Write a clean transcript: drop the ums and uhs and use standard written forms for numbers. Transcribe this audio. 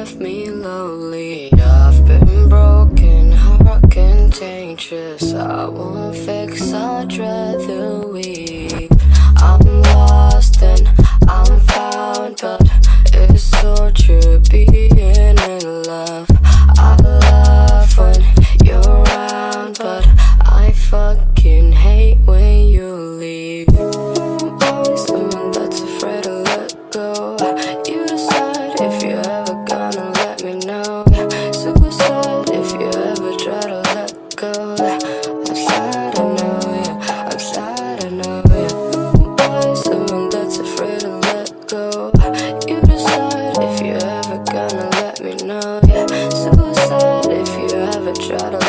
left me lonely. I've been broken, heart contagious. I won't fix, I'd rather weep. I'm lost and I'm found, but it's so true being in love. I love when you're around, but I fucking hate when you leave. I'm someone that's afraid to let go. You decide if you're ever gonna let me know. Suicide if you ever try to let go. I'm sad, I know, yeah. I'm sad, I know, yeah. I'm someone that's afraid to let go. You decide if you're ever gonna let me know, yeah. Suicide if you ever try to